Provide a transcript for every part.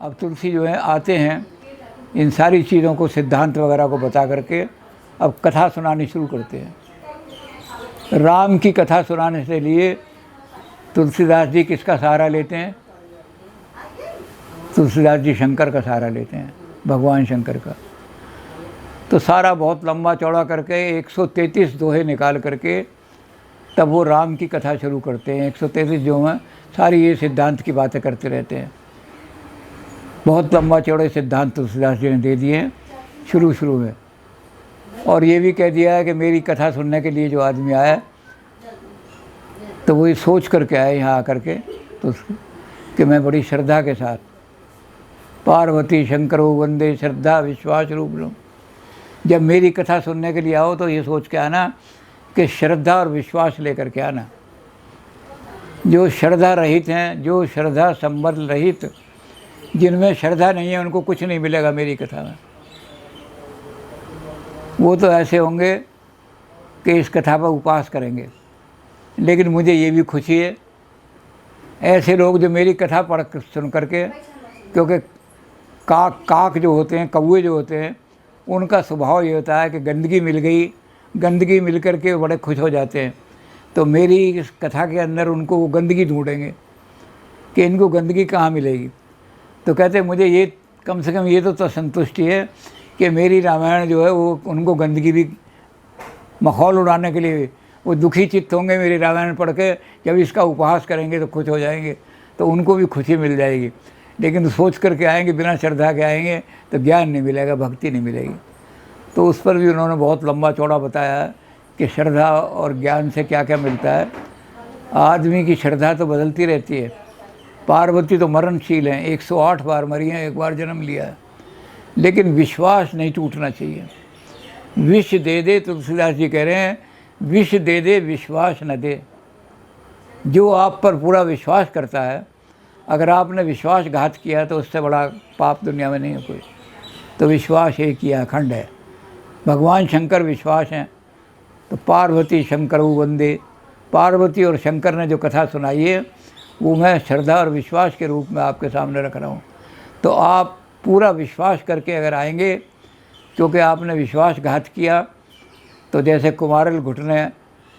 अब तुलसी जो है आते हैं, इन सारी चीज़ों को, सिद्धांत वगैरह को बता करके अब कथा सुनानी शुरू करते हैं। राम की कथा सुनाने से लिए तुलसीदास जी किसका सहारा लेते हैं? तुलसीदास जी शंकर का सहारा लेते हैं, भगवान शंकर का। तो सारा बहुत लंबा चौड़ा करके 133 दोहे निकाल करके तब वो राम की कथा शुरू करते हैं। 133 जो हैं सारी ये सिद्धांत की बातें करते रहते हैं। बहुत लंबा चौड़े सिद्धांत तुलसीदास जी ने दे दिए हैं शुरू में। और ये भी कह दिया है कि मेरी कथा सुनने के लिए जो आदमी आया तो वही सोच करके आए यहाँ आकर के तो कि मैं बड़ी श्रद्धा के साथ पार्वती शंकरो वंदे श्रद्धा विश्वास रूप लो। जब मेरी कथा सुनने के लिए आओ तो ये सोच के आना कि श्रद्धा और विश्वास लेकर के आना। जो श्रद्धा रहित हैं, जो श्रद्धा संबल रहित, जिनमें श्रद्धा नहीं है, उनको कुछ नहीं मिलेगा मेरी कथा में। वो तो ऐसे होंगे कि इस कथा पर उपवास करेंगे। लेकिन मुझे ये भी खुशी है ऐसे लोग जो मेरी कथा पढ़ सुन करके, क्योंकि काक जो होते हैं, कौवे जो होते हैं, उनका स्वभाव ये होता है कि गंदगी मिल गई, गंदगी मिल करके बड़े खुश हो जाते हैं। तो मेरी इस कथा के अंदर उनको वो गंदगी ढूंढेंगे कि इनको गंदगी कहाँ मिलेगी। तो कहते हैं मुझे ये कम से कम ये तो संतुष्टि है कि मेरी रामायण जो है वो उनको गंदगी भी मखौल उड़ाने के लिए वो दुखी चित्त होंगे मेरी रामायण पढ़ के, जब इसका उपहास करेंगे तो खुश हो जाएंगे, तो उनको भी खुशी मिल जाएगी। लेकिन सोच करके आएंगे, बिना श्रद्धा के आएंगे तो ज्ञान नहीं मिलेगा, भक्ति नहीं मिलेगी। तो उस पर भी उन्होंने बहुत लंबा चौड़ा बताया कि श्रद्धा और ज्ञान से क्या क्या मिलता है। आदमी की श्रद्धा तो बदलती रहती है। पार्वती तो मरणशील हैं, 108 बार मरी हैं, एक बार जन्म लिया है, लेकिन विश्वास नहीं टूटना चाहिए। विष दे दे, तुलसीदास जी कह रहे हैं, विष दे दे विश्वास न दे। जो आप पर पूरा विश्वास करता है, अगर आपने विश्वासघात किया तो उससे बड़ा पाप दुनिया में नहीं है कोई। तो विश्वास एक ही अखंड है। भगवान शंकर विश्वास हैं। तो पार्वती शंकर वंदे, पार्वती और शंकर ने जो कथा सुनाई है वो मैं श्रद्धा और विश्वास के रूप में आपके सामने रख रहा हूँ। तो आप पूरा विश्वास करके अगर आएंगे, क्योंकि आपने विश्वासघात किया, तो जैसे कुमारल घुटने,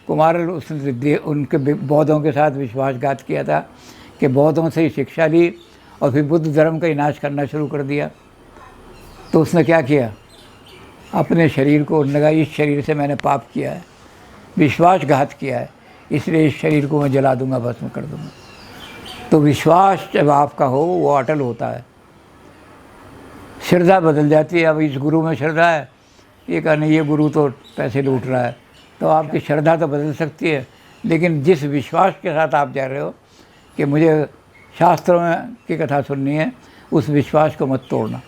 कुमारल उसने उनके बौद्धों के साथ विश्वासघात किया था कि बौद्धों से ही शिक्षा ली और फिर बुद्ध धर्म का ही नाश करना शुरू कर दिया। तो उसने क्या किया, अपने शरीर को लगा, इस शरीर से मैंने पाप किया है, विश्वासघात किया है, इसलिए इस शरीर को मैं जला दूंगा, भस्म कर दूंगा। तो विश्वास जब आपका हो वो अटल होता है। श्रद्धा बदल जाती है। अब इस गुरु में श्रद्धा है, ये कहने ये गुरु तो पैसे लूट रहा है, तो आपकी श्रद्धा तो बदल सकती है। लेकिन जिस विश्वास के साथ आप जा रहे हो कि मुझे शास्त्रों में की कथा सुननी है, उस विश्वास को मत तोड़ना।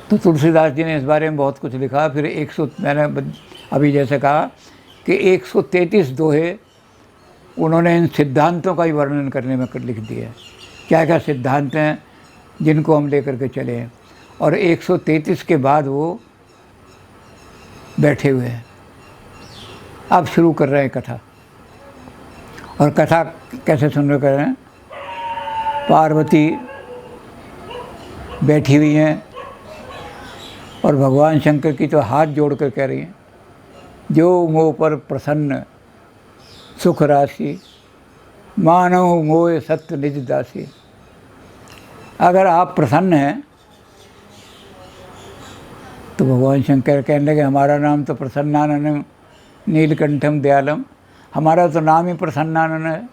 तो तुलसीदास जी ने इस बारे में बहुत कुछ लिखा। फिर मैंने अभी जैसे कहा कि 133 दोहे उन्होंने इन सिद्धांतों का ही वर्णन करने में लिख दिया है। क्या क्या सिद्धांत हैं जिनको हम लेकर के चले हैं। और 133 के बाद वो बैठे हुए हैं। अब शुरू कर रहे हैं कथा। और कथा कैसे सुन रहे हैं, पार्वती बैठी हुई हैं और भगवान शंकर की तो हाथ जोड़ कर कह रही हैं, जो मोह पर प्रसन्न सुख राशि, मानव मोह सत्य निज दासी। अगर आप प्रसन्न हैं तो भगवान शंकर कहने लगे, हमारा नाम तो प्रसन्नानन नीलकंठम दयालम, हमारा तो नाम ही प्रसन्नानन है।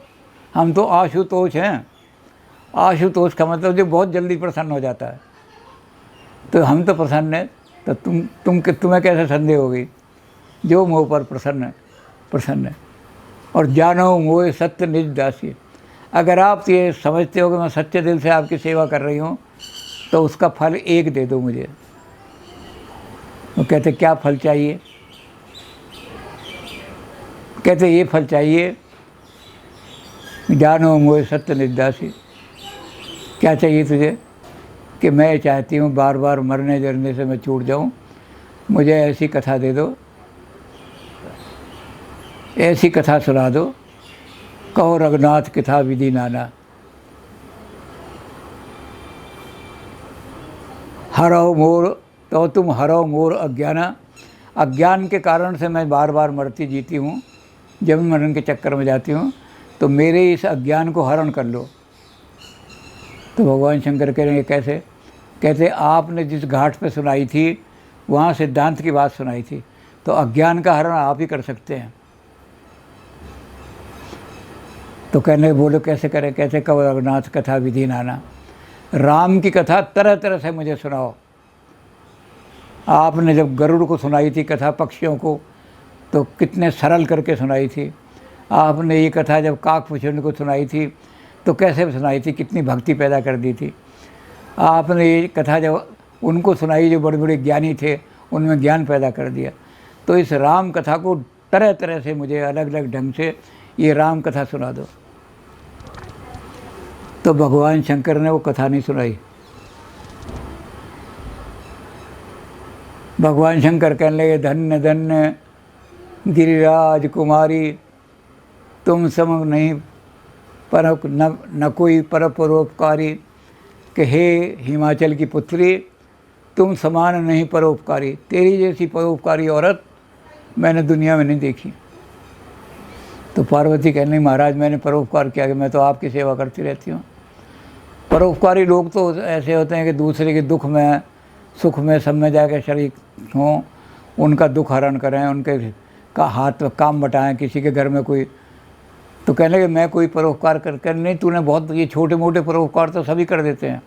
हम तो आशुतोष हैं। आशुतोष का मतलब जो बहुत जल्दी प्रसन्न हो जाता है। तो हम तो प्रसन्न हैं, तो तुम्हें कैसे संदेह होगी। जो मोह पर प्रसन्न है। और जानो मोह सत्य निज दासी। अगर आप ये समझते हो कि मैं सच्चे दिल से आपकी सेवा कर रही हूँ, तो उसका फल एक दे दो मुझे। वो कहते क्या फल चाहिए। कहते ये फल चाहिए, जानो मोह सत्य निज दासी। क्या चाहिए तुझे, कि मैं चाहती हूँ बार बार मरने जरने से मैं छूट जाऊँ, मुझे ऐसी कथा दे दो, ऐसी कथा सुना दो, कहो रघुनाथ कथा विधि नाना। हरो मोर तो तुम हरो मोर अज्ञाना, अज्ञान के कारण से मैं बार बार मरती जीती हूँ, जन्म मरण के चक्कर में जाती हूँ, तो मेरे इस अज्ञान को हरण कर लो। तो भगवान शंकर कह रहे हैं कैसे? कहते आपने जिस घाट पे सुनाई थी वहाँ सिद्धांत की बात सुनाई थी, तो अज्ञान का हरण आप ही कर सकते हैं। तो कहने बोलो कैसे करें? कहते कव रघुनाथ कथा विधि नाना, राम की कथा तरह तरह से मुझे सुनाओ। आपने जब गरुड़ को सुनाई थी कथा पक्षियों को, तो कितने सरल करके सुनाई थी। आपने ये कथा जब काकभूषण को सुनाई थी तो कैसे सुनाई थी, कितनी भक्ति पैदा कर दी थी। आपने ये कथा जब उनको सुनाई जो बड़े बड़े ज्ञानी थे, उनमें ज्ञान पैदा कर दिया। तो इस राम कथा को तरह तरह से मुझे अलग अलग ढंग से ये राम कथा सुना दो। तो भगवान शंकर ने वो कथा नहीं सुनाई। भगवान शंकर कहने लगे धन्य धन्य गिरिराज कुमारी, तुम सम नहीं पर न कोई पर परोपकारी, कि हे हिमाचल की पुत्री, तुम समान नहीं परोपकारी, तेरी जैसी परोपकारी औरत मैंने दुनिया में नहीं देखी। तो पार्वती कहने महाराज मैंने परोपकार किया कि मैं तो आपकी सेवा करती रहती हूँ। परोपकारी लोग तो ऐसे होते हैं कि दूसरे के दुख में सुख में सब में जाकर शरीक हों, उनका दुख हरण करें, उनके का हाथ काम बटाएं, किसी के घर में कोई। तो कहने लगे मैं कोई परोपकार कर नहीं, तूने बहुत ये छोटे मोटे परोपकार तो सभी कर देते हैं।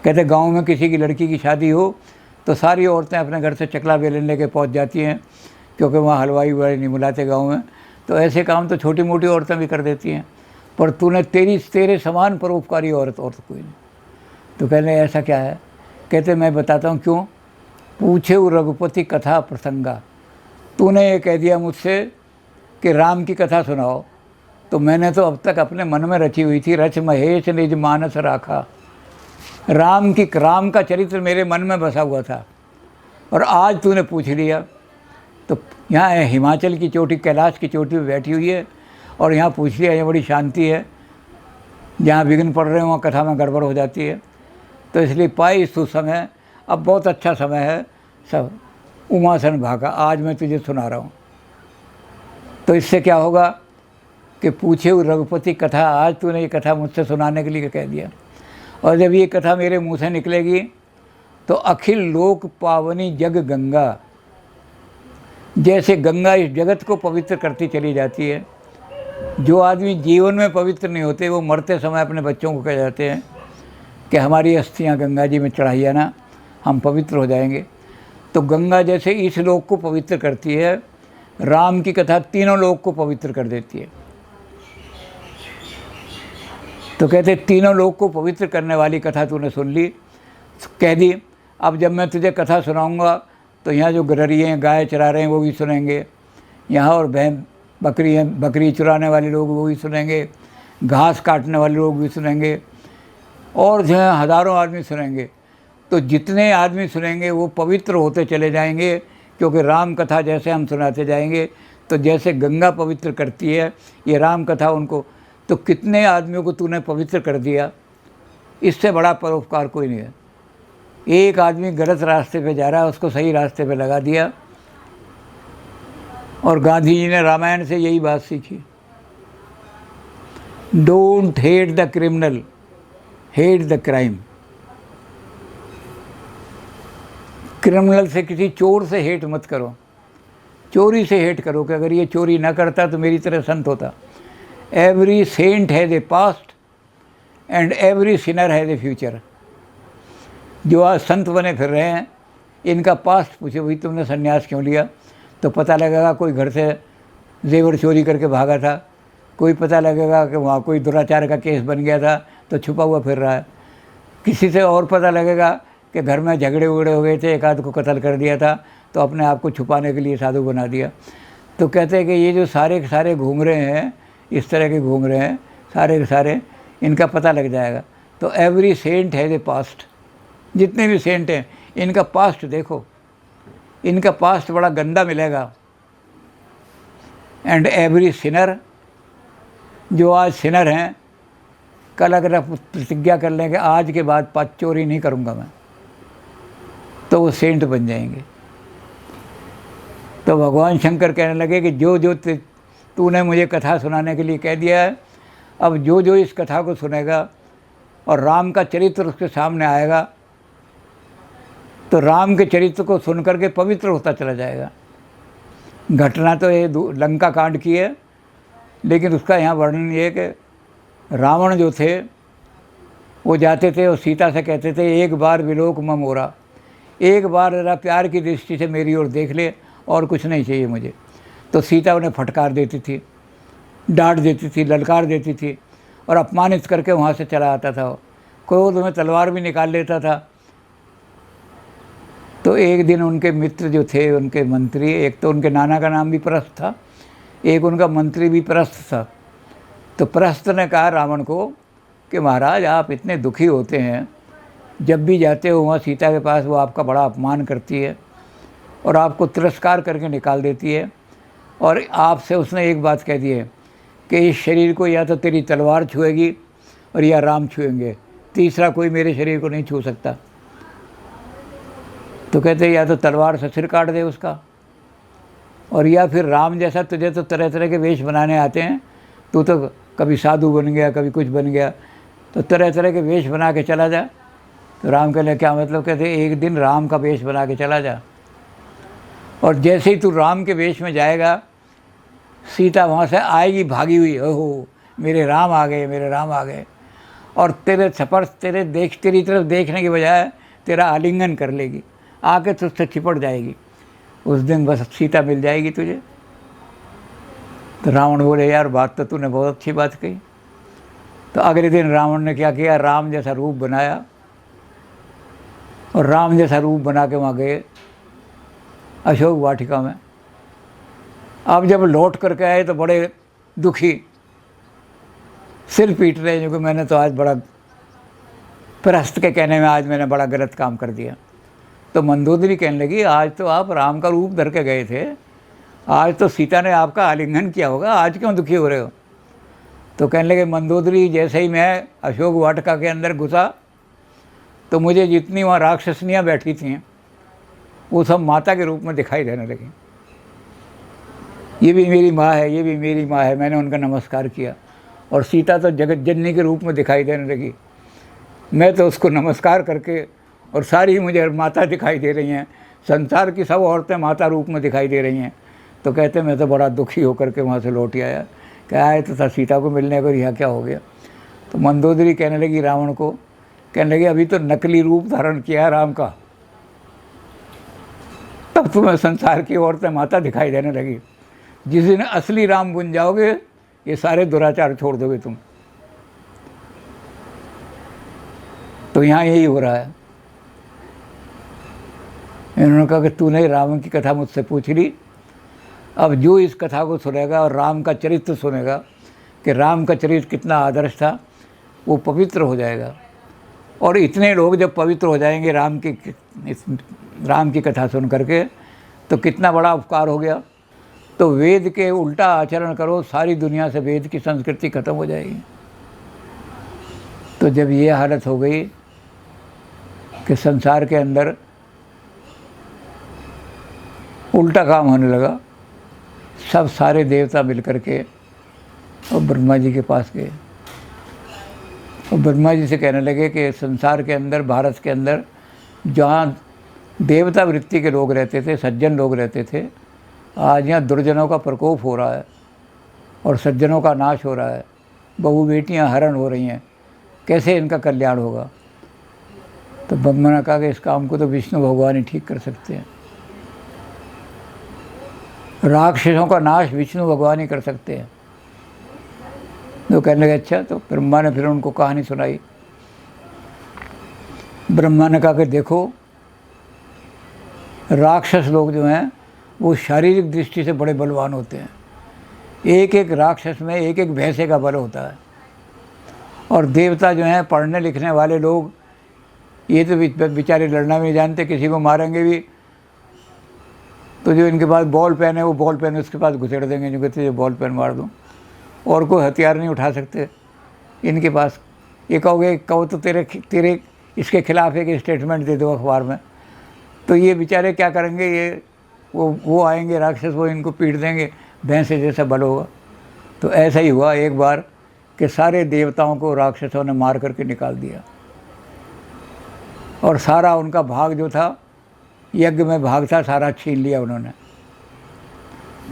कहते गांव में किसी की लड़की की शादी हो तो सारी औरतें अपने घर से चकला बेलन लेके पहुंच जाती हैं, क्योंकि वहाँ हलवाई वलवाई नहीं बुलाते गांव में। तो ऐसे काम तो छोटी मोटी औरतें भी कर देती हैं, पर तूने तेरे समान परोपकारी औरत और तो कोई नहीं। तो कहने ऐसा क्या है? कहते मैं बताता हूँ क्यों। पूछे वो रघुपति कथा प्रसंगा, तूने ये कह दिया मुझसे कि राम की कथा सुनाओ, तो मैंने तो अब तक अपने मन में रची हुई थी, रच महेश निज मानस राखा। राम का चरित्र मेरे मन में बसा हुआ था, और आज तूने पूछ लिया। तो यहाँ हिमाचल की चोटी, कैलाश की चोटी पे बैठी हुई है, और यहाँ पूछ लिया। यहाँ बड़ी शांति है, जहाँ विघ्न पड़ रहे हैं वहाँ कथा में गड़बड़ हो जाती है। तो इसलिए पाई सुसमय, अब बहुत अच्छा समय है, सब उमासन भागा, आज मैं तुझे सुना रहा हूँ। तो इससे क्या होगा कि पूछे रघुपति कथा, आज तूने ये कथा मुझसे सुनाने के लिए कह दिया, और जब ये कथा मेरे मुंह से निकलेगी तो अखिल लोक पावनी जग गंगा, जैसे गंगा इस जगत को पवित्र करती चली जाती है। जो आदमी जीवन में पवित्र नहीं होते, वो मरते समय अपने बच्चों को कह जाते हैं कि हमारी अस्थियाँ गंगा जी में चढ़ाइए ना, हम पवित्र हो जाएंगे। तो गंगा जैसे इस लोक को पवित्र करती है, राम की कथा तीनों लोक को पवित्र कर देती है। तो कहते तीनों लोक को पवित्र करने वाली कथा तूने सुन ली, कह दी। अब जब मैं तुझे कथा सुनाऊंगा तो यहाँ जो गररिए हैं, गाय चरा रहे हैं, वो भी सुनेंगे। यहाँ और बकरी चुराने वाले लोग वो भी सुनेंगे, घास काटने वाले लोग भी सुनेंगे, और जो है हज़ारों आदमी सुनेंगे। तो जितने आदमी सुनेंगे वो पवित्र होते चले जाएंगे, क्योंकि राम कथा जैसे हम सुनाते जाएंगे, तो जैसे गंगा पवित्र करती है ये राम कथा उनको, तो कितने आदमियों को तूने पवित्र कर दिया। इससे बड़ा परोपकार कोई नहीं है। एक आदमी गलत रास्ते पे जा रहा है, उसको सही रास्ते पे लगा दिया। और गांधी जी ने रामायण से यही बात सीखी, don't hate the criminal, hate the crime. Criminal से, किसी चोर से हेट मत करो, चोरी से हेट करो कि अगर ये चोरी ना करता तो मेरी तरह संत होता। Every saint has a past and every sinner has a future. जो आज संत बने फिर रहे हैं, इनका पास्ट पूछे, भाई तुमने संन्यास क्यों लिया, तो पता लगेगा कोई घर से जेवर चोरी करके भागा था, कोई पता लगेगा कि वहाँ कोई दुराचार का केस बन गया था तो छुपा हुआ फिर रहा है, किसी से और पता लगेगा कि घर में झगड़े उगड़े हो गए थे, एक आध को कत्ल कर दिया था तो अपने आप को छुपाने के लिए साधु बना दिया। तो कहते हैं कि ये जो सारे के सारे घूम रहे हैं, इस तरह के घूम रहे हैं सारे के सारे, इनका पता लग जाएगा। तो every saint has a past, जितने भी सेंट हैं इनका पास्ट देखो, इनका पास्ट बड़ा गंदा मिलेगा। एंड एवरी सिनर, जो आज सिनर हैं, कल अगर आप प्रतिज्ञा कर लें कि आज के बाद चोरी नहीं करूँगा मैं, तो वो सेंट बन जाएंगे। तो भगवान शंकर कहने लगे कि जो जो तूने मुझे कथा सुनाने के लिए कह दिया है, अब जो जो इस कथा को सुनेगा और राम का चरित्र उसके सामने आएगा, तो राम के चरित्र को सुनकर के पवित्र होता चला जाएगा। घटना तो ये लंका कांड की है, लेकिन उसका यहाँ वर्णन ये है कि रावण जो थे वो जाते थे और सीता से कहते थे, एक बार विलोक मम मोरा, एक बार ज़रा प्यार की दृष्टि से मेरी ओर देख ले, और कुछ नहीं चाहिए मुझे। तो सीता उन्हें फटकार देती थी, डांट देती थी, ललकार देती थी और अपमानित करके वहाँ से चला आता था। क्रोध में तलवार भी निकाल लेता था। तो एक दिन उनके मित्र जो थे, उनके मंत्री, एक तो उनके नाना का नाम भी प्रस्थ था, एक उनका मंत्री भी प्रस्थ था। तो प्रस्थ ने कहा रावण को कि महाराज, आप इतने दुखी होते हैं, जब भी जाते हो वहाँ सीता के पास वो आपका बड़ा अपमान करती है और आपको तिरस्कार करके निकाल देती है, और आपसे उसने एक बात कह दी है कि इस शरीर को या तो तेरी तलवार छुएगी और या राम छुएंगे, तीसरा कोई मेरे शरीर को नहीं छू सकता। तो कहते या तो तलवार से सिर काट दे उसका, और या फिर राम जैसा तुझे तो तरह तरह के वेश बनाने आते हैं, तू तो कभी साधु बन गया, कभी कुछ बन गया, तो तरह तरह के वेश बना के चला जा। तो राम कहले क्या मतलब? कहते एक दिन राम का वेश बना के चला जा, और जैसे ही तू राम के वेश में जाएगा, सीता वहाँ से आएगी भागी हुई, ओहो मेरे राम आ गए, मेरे राम आ गए, और तेरे तेरी तरफ देखने की बजाय तेरा आलिंगन कर लेगी, आके तुझसे चिपट जाएगी। उस दिन बस सीता मिल जाएगी तुझे। तो रावण बोले यार बात तो तूने बहुत अच्छी बात कही। तो अगले दिन रावण ने क्या किया, राम जैसा रूप बनाया और राम जैसा रूप बना के वहाँ गए अशोक वाटिका में। अब जब लौट करके आए तो बड़े दुखी, सिर पीट रहे हैं, जो कि मैंने तो आज बड़ा प्रस्थ के कहने में आज मैंने बड़ा गलत काम कर दिया। तो मंदोदरी कहने लगी आज तो आप राम का रूप धर के गए थे, आज तो सीता ने आपका आलिंगन किया होगा, आज क्यों दुखी हो रहे हो? तो कहने लगे मंदोदरी, जैसे ही मैं अशोक वाटिका के अंदर घुसा तो मुझे जितनी वहाँ राक्षसनियाँ बैठी थीं वो सब माता के रूप में दिखाई देने लगी। ये भी मेरी माँ है, ये भी मेरी माँ है। मैंने उनका नमस्कार किया और सीता तो जगत जननी के रूप में दिखाई देने लगी। मैं तो उसको नमस्कार करके, और सारी मुझे माता दिखाई दे रही हैं, संसार की सब औरतें माता रूप में दिखाई दे रही हैं। तो कहते मैं तो बड़ा दुखी होकर के वहाँ से लौट आया, क्या आए तो था सीता को मिलने को, यहाँ क्या हो गया? तो मंदोदरी कहने लगी रावण को, कहने लगी अभी तो नकली रूप धारण किया है राम का, तब तुम्हें संसार की औरतें माता दिखाई देने लगी। जिस दिन असली राम बन जाओगे ये सारे दुराचार छोड़ दोगे तुम। तो यहाँ यही हो रहा है। इन्होंने कहा कि तूने रावण की कथा मुझसे पूछ ली, अब जो इस कथा को सुनेगा और राम का चरित्र सुनेगा कि राम का चरित्र कितना आदर्श था, वो पवित्र हो जाएगा। और इतने लोग जब पवित्र हो जाएंगे राम की कथा सुन करके, तो कितना बड़ा उपकार हो गया। तो वेद के उल्टा आचरण करो, सारी दुनिया से वेद की संस्कृति खत्म हो जाएगी। तो जब ये हालत हो गई कि संसार के अंदर उल्टा काम होने लगा, सब सारे देवता मिलकर के और ब्रह्मा जी के पास गए और ब्रह्मा जी से कहने लगे कि संसार के अंदर, भारत के अंदर जहाँ देवता वृत्ति के लोग रहते थे, सज्जन लोग रहते थे, आज यहाँ दुर्जनों का प्रकोप हो रहा है और सज्जनों का नाश हो रहा है, बहु बेटियाँ हरण हो रही हैं, कैसे इनका कल्याण होगा? तो ब्रह्मा ने कहा कि इस काम को तो विष्णु भगवान ही ठीक कर सकते हैं, राक्षसों का नाश विष्णु भगवान ही कर सकते हैं। तो कहने लगे अच्छा। तो ब्रह्मा ने फिर उनको कहानी सुनाई। ब्रह्मा ने कहा कि देखो, राक्षस लोग जो हैं वो शारीरिक दृष्टि से बड़े बलवान होते हैं, एक एक राक्षस में एक एक भैंसे का बल होता है। और देवता जो हैं, पढ़ने लिखने वाले लोग, ये तो बेचारे लड़ना भी नहीं जानते, किसी को मारेंगे भी तो जो इनके पास बॉल पेन है वो बॉल पेन उसके पास घुसेड़ देंगे, जो कहते हैं बॉल पेन मार दूँ, और कोई हथियार नहीं उठा सकते इनके पास। ये कहो तो तेरे इसके खिलाफ एक स्टेटमेंट दे दो अखबार में, तो ये बेचारे क्या करेंगे, ये वो आएंगे राक्षस, वो इनको पीट देंगे, भैंसे जैसा बल होगा। तो ऐसा ही हुआ एक बार कि सारे देवताओं को राक्षसों ने मार करके निकाल दिया, और सारा उनका भाग जो था, यज्ञ में भाग था, सारा छीन लिया उन्होंने।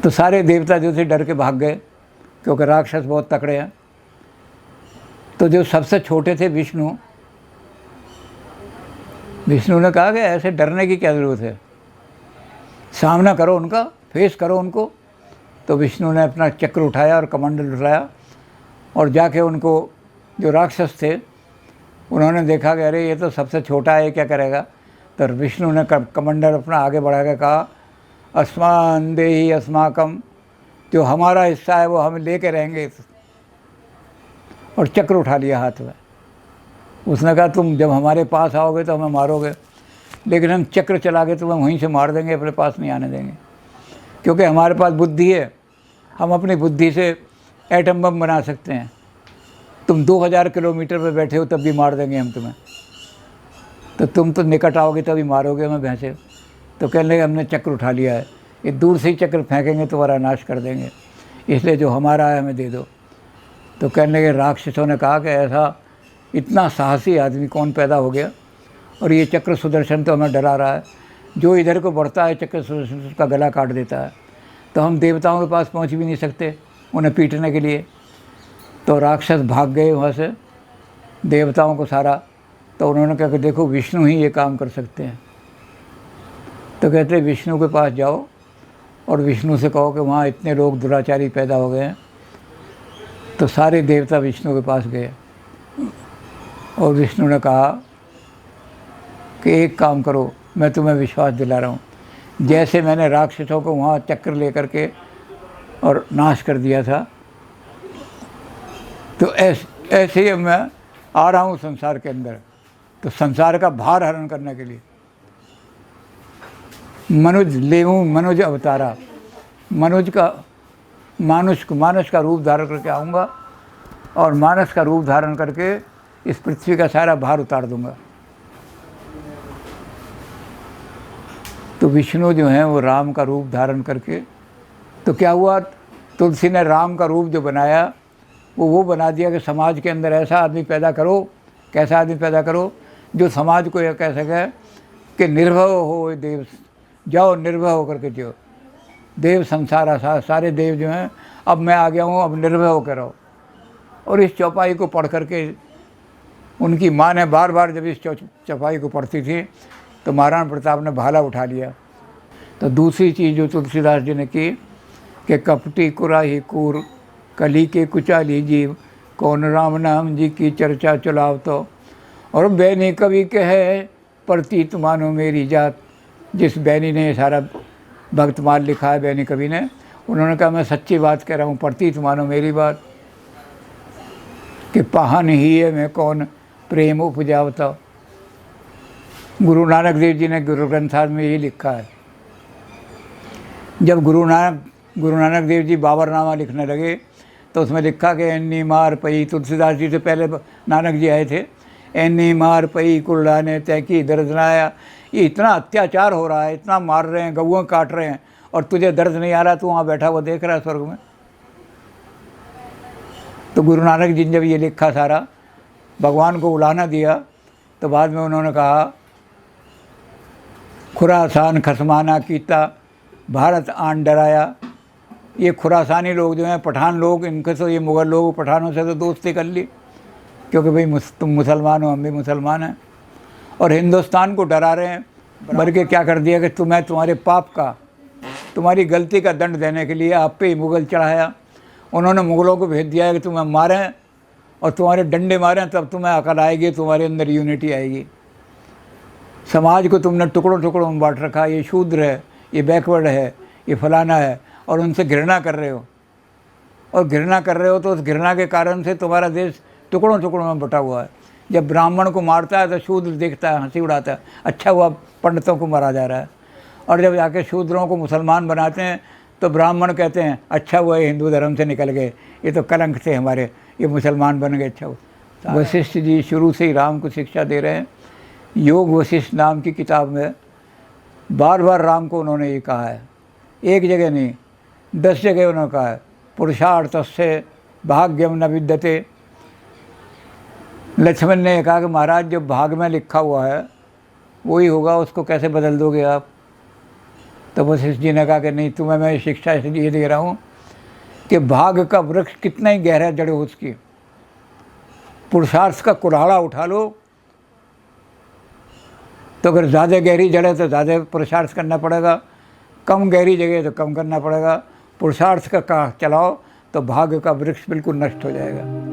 तो सारे देवता जो थे डर के भाग गए, क्योंकि राक्षस बहुत तकड़े हैं। तो जो सबसे छोटे थे विष्णु ने कहा कि ऐसे डरने की क्या ज़रूरत है, सामना करो उनका, फेस करो उनको। तो विष्णु ने अपना चक्र उठाया और कमंडल उठाया, और जाके उनको, जो राक्षस थे, उन्होंने देखा कि अरे ये तो सबसे छोटा है, क्या करेगा। तो विष्णु ने कमंडल अपना आगे बढ़ा के कहा, अस्मान देहि अस्माकम, जो हमारा हिस्सा है वो हम लेके रहेंगे, और चक्र उठा लिया हाथ में। उसने कहा तुम जब हमारे पास आओगे तो हमें मारोगे, लेकिन हम चक्र चला के तुम्हें वहीं से मार देंगे, अपने पास नहीं आने देंगे, क्योंकि हमारे पास बुद्धि है, हम अपनी बुद्धि से एटम बम बना सकते हैं। तुम 2000 किलोमीटर पे बैठे हो तब भी मार देंगे हम तुम्हें, तो तुम तो निकट आओगे तभी मारोगे हमें भैंसे। तो कहने लगे हमने चक्र उठा लिया है, ये दूर से ही चक्र फेंकेंगे तुम्हारा नाश कर देंगे, इसलिए जो हमारा है हमें दे दो। तो कहने लगे राक्षसों ने कहा कि ऐसा इतना साहसी आदमी कौन पैदा हो गया, और ये चक्र सुदर्शन तो हमें डरा रहा है, जो इधर को बढ़ता है चक्र सुदर्शन उसका गला काट देता है। तो हम देवताओं के पास पहुंच भी नहीं सकते उन्हें पीटने के लिए। तो राक्षस भाग गए वहाँ से, देवताओं को सारा। तो उन्होंने कहा कि देखो विष्णु ही ये काम कर सकते हैं। तो कहते विष्णु के पास जाओ और विष्णु से कहो कि वहाँ इतने लोग दुराचारी पैदा हो गए हैं। तो सारे देवता विष्णु के पास गए, और विष्णु ने कहा कि एक काम करो, मैं तुम्हें विश्वास दिला रहा हूँ, जैसे मैंने राक्षसों को वहाँ चक्कर ले करके और नाश कर दिया था, तो ऐसे ही मैं आ रहा हूँ संसार के अंदर, तो संसार का भार हरण करने के लिए मनुज अवतारा, मानुष का रूप धारण करके आऊँगा, और मानस का रूप धारण करके इस पृथ्वी का सारा भार उतार दूंगा। तो विष्णु जो हैं वो राम का रूप धारण करके, तो क्या हुआ, तुलसी ने राम का रूप जो बनाया वो बना दिया कि समाज के अंदर ऐसा आदमी पैदा करो, कैसा आदमी पैदा करो जो समाज को यह कह सके कि निर्भय हो देव, जाओ निर्भय होकर के जियो। देव संसार सारे देव जो हैं, अब मैं आ गया हूँ, अब निर्भय होकर रहो। और इस चौपाई को पढ़ करके उनकी माँ ने बार बार जब इस चौपाई को पढ़ती थी तो महाराणा प्रताप ने भाला उठा लिया। तो दूसरी चीज़ जो तुलसीदास जी ने की कि कपटी कुराही कूर कली के कुचाली जीव, कौन राम नाम जी की चर्चा चलाव। तो और बैनी कवि के है प्रतीत मानो मेरी जात, जिस बैनी ने सारा भक्तमाल लिखा है, बैनी कवि ने, उन्होंने कहा मैं सच्ची बात कह रहा हूँ, प्रतीत मानो मेरी बात, कि पाहन ही है मैं कौन प्रेम उपजावता। गुरु नानक देव जी ने गुरु ग्रंथार में यही लिखा है। जब गुरु नानक देव जी बाबरनामा लिखने लगे तो उसमें लिखा कि एन्नी मार पई, तुलसीदास जी से पहले नानक जी आए थे, एन्नी मार पई कुल्लाने तैकी दर्द न आया। ये इतना अत्याचार हो रहा है, इतना मार रहे हैं, गऊँ काट रहे हैं, और तुझे दर्द नहीं आ रहा, तू वहाँ बैठा हुआ देख रहा है स्वर्ग में। तो गुरु नानक जी ने जब ये लिखा सारा, भगवान को उलाहना दिया, तो बाद में उन्होंने कहा खुरासान खसमाना कीता भारत आन डराया। ये खुरासानी लोग जो हैं, पठान लोग, इनके तो ये मुग़ल लोग पठानों से तो दोस्ती कर ली, क्योंकि भाई तुम मुसलमान हो, हम भी मुसलमान हैं, और हिंदुस्तान को डरा रहे हैं। बल्कि क्या कर दिया कि तुम्हें तुम्हारे पाप का, तुम्हारी गलती का दंड देने के लिए आप पे ही मुग़ल चढ़ाया। उन्होंने मुग़लों को भेज दिया है कि तुम्हें मारें और तुम्हारे डंडे मारें, तब तुम्हें अकल आएगी, तुम्हारे अंदर यूनिटी आएगी। समाज को तुमने टुकड़ों टुकड़ों में बांट रखा, ये शूद्र है, ये बैकवर्ड है, ये फलाना है, और उनसे घृणा कर रहे हो। और घृणा कर रहे हो तो उस घृणा के कारण से तुम्हारा देश टुकड़ों टुकड़ों में बटा हुआ है। जब ब्राह्मण को मारता है तो शूद्र देखता है, हंसी उड़ाता है, अच्छा हुआ पंडितों को मारा जा रहा है। और जब जाके शूद्रों को मुसलमान बनाते हैं तो ब्राह्मण कहते हैं अच्छा हुआ ये हिंदू धर्म से निकल गए, ये तो कलंक थे हमारे, ये मुसलमान बन गए। अच्छा हुआ। वशिष्ठ जी शुरू से ही राम को शिक्षा दे रहे हैं। योग वशिष्ठ नाम की किताब में बार बार राम को उन्होंने ये कहा है, एक जगह नहीं 10 जगह उन्होंने कहा है, पुरुषार्थस्य भाग्यम न विद्यते। लक्ष्मण ने कहा कि महाराज जो भाग में लिखा हुआ है वही होगा, उसको कैसे बदल दोगे आप। तो वशिष्ठ जी ने कहा कि नहीं, तुम्हें मैं शिक्षा इसलिए दे रहा हूँ कि भाग का वृक्ष कितना ही गहरा जड़ हो उसकी, पुरुषार्थ का कुल्हाड़ा उठा लो तो अगर ज़्यादा गहरी जड़ है तो ज़्यादा पुरुषार्थ करना पड़ेगा, कम गहरी जगह है तो कम करना पड़ेगा। पुरुषार्थ का चलाओ तो भाग का वृक्ष बिल्कुल नष्ट हो जाएगा।